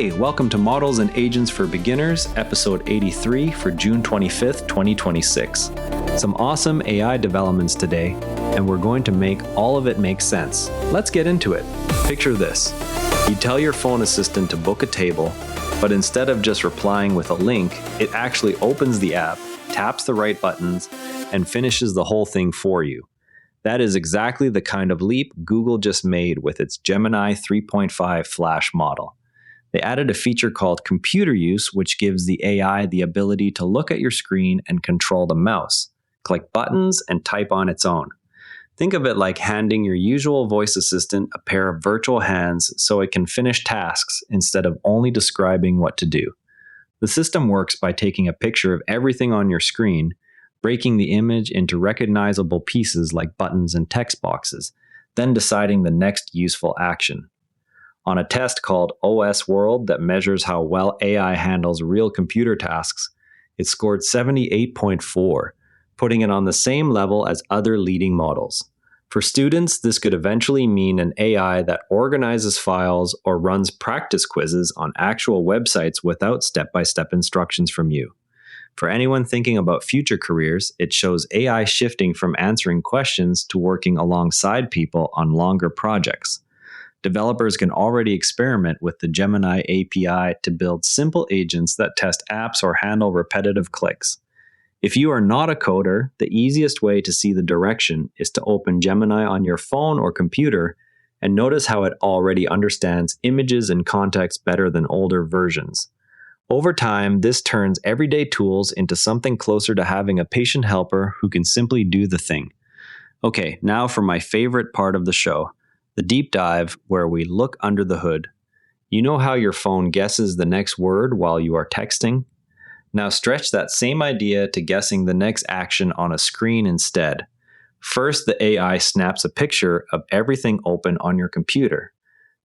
Hey, welcome to Models and Agents for Beginners, episode 83 for June 25th, 2026. Some awesome AI developments today, and we're going to make all of it make sense. Let's get into it. Picture this. You tell your phone assistant to book a table, but instead of just replying with a link, it actually opens the app, taps the right buttons, and finishes the whole thing for you. That is exactly the kind of leap Google just made with its Gemini 3.5 Flash model. They added a feature called computer use, which gives the AI the ability to look at your screen and control the mouse, click buttons, and type on its own. Think of it like handing your usual voice assistant a pair of virtual hands so it can finish tasks instead of only describing what to do. The system works by taking a picture of everything on your screen, breaking the image into recognizable pieces like buttons and text boxes, then deciding the next useful action. On a test called OS World that measures how well AI handles real computer tasks, it scored 78.4, putting it on the same level as other leading models. For students, this could eventually mean an AI that organizes files or runs practice quizzes on actual websites without step-by-step instructions from you. For anyone thinking about future careers, it shows AI shifting from answering questions to working alongside people on longer projects. Developers can already experiment with the Gemini API to build simple agents that test apps or handle repetitive clicks. If you are not a coder, the easiest way to see the direction is to open Gemini on your phone or computer and notice how it already understands images and context better than older versions. Over time, this turns everyday tools into something closer to having a patient helper who can simply do the thing. Okay, now for my favorite part of the show. The deep dive where we look under the hood. You know how your phone guesses the next word while you are texting? Now stretch that same idea to guessing the next action on a screen instead. First, the AI snaps a picture of everything open on your computer.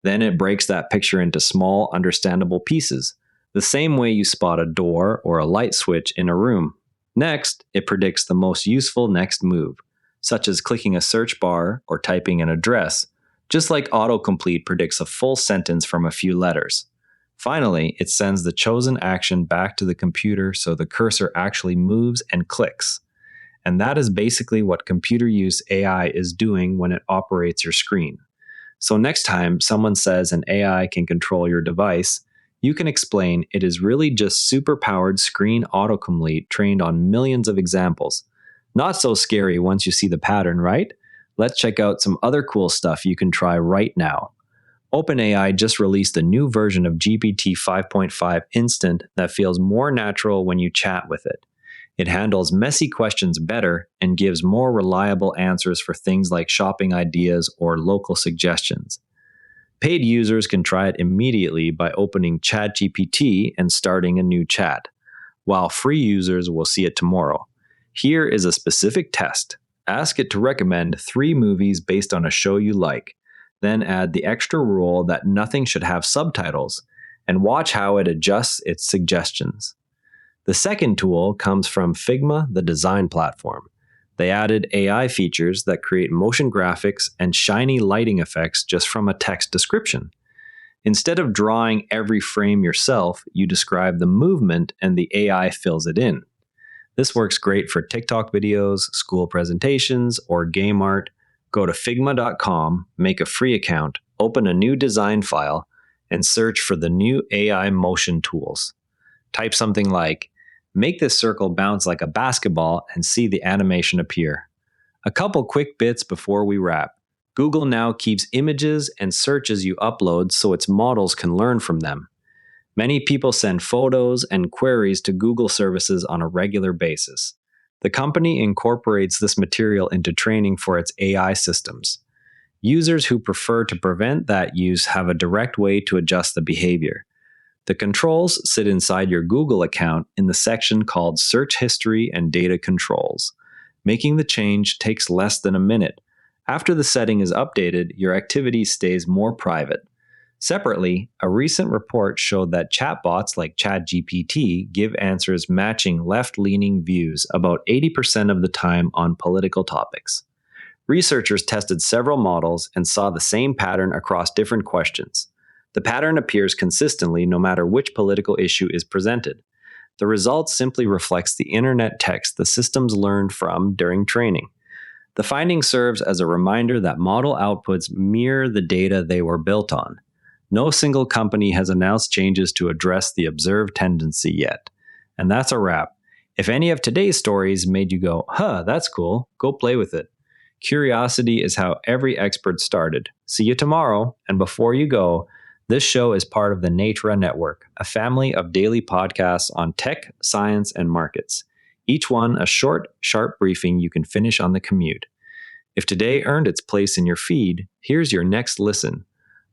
Then it breaks that picture into small, understandable pieces, the same way you spot a door or a light switch in a room. Next, it predicts the most useful next move, such as clicking a search bar or typing an address, just like autocomplete predicts a full sentence from a few letters. Finally, it sends the chosen action back to the computer so the cursor actually moves and clicks. And that is basically what computer use AI is doing when it operates your screen. So next time someone says an AI can control your device, you can explain it is really just super-powered screen autocomplete trained on millions of examples. Not so scary once you see the pattern, right? Let's check out some other cool stuff you can try right now. OpenAI just released a new version of GPT 5.5 Instant that feels more natural when you chat with it. It handles messy questions better and gives more reliable answers for things like shopping ideas or local suggestions. Paid users can try it immediately by opening ChatGPT and starting a new chat, while free users will see it tomorrow. Here is a specific test. Ask it to recommend 3 movies based on a show you like. Then add the extra rule that nothing should have subtitles, and watch how it adjusts its suggestions. The second tool comes from Figma, the design platform. They added AI features that create motion graphics and shiny lighting effects just from a text description. Instead of drawing every frame yourself, you describe the movement and the AI fills it in. This works great for TikTok videos, school presentations, or game art. Go to figma.com, make a free account, open a new design file, and search for the new AI motion tools. Type something like, "Make this circle bounce like a basketball," and see the animation appear. A couple quick bits before we wrap. Google now keeps images and searches you upload so its models can learn from them. Many people send photos and queries to Google services on a regular basis. The company incorporates this material into training for its AI systems. Users who prefer to prevent that use have a direct way to adjust the behavior. The controls sit inside your Google account in the section called Search History and Data Controls. Making the change takes less than a minute. After the setting is updated, your activity stays more private. Separately, a recent report showed that chatbots like ChatGPT give answers matching left-leaning views about 80% of the time on political topics. Researchers tested several models and saw the same pattern across different questions. The pattern appears consistently no matter which political issue is presented. The result simply reflects the internet text the systems learned from during training. The finding serves as a reminder that model outputs mirror the data they were built on. No single company has announced changes to address the observed tendency yet. And that's a wrap. If any of today's stories made you go, that's cool, go play with it. Curiosity is how every expert started. See you tomorrow. And before you go, this show is part of the Natra Network, a family of daily podcasts on tech, science, and markets. Each one a short, sharp briefing you can finish on the commute. If today earned its place in your feed, here's your next listen.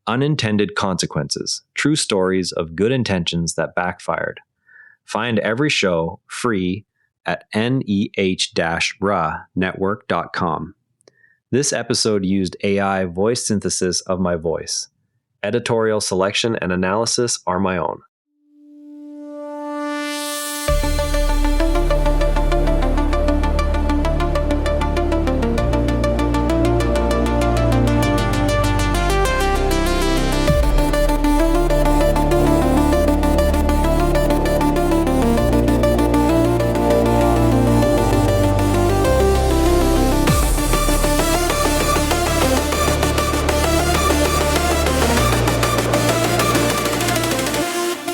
Unintended Consequences, True Stories of Good Intentions That Backfired. Find every show free at neh-ra-network.com. This episode used AI voice synthesis of my voice. Editorial selection and analysis are my own.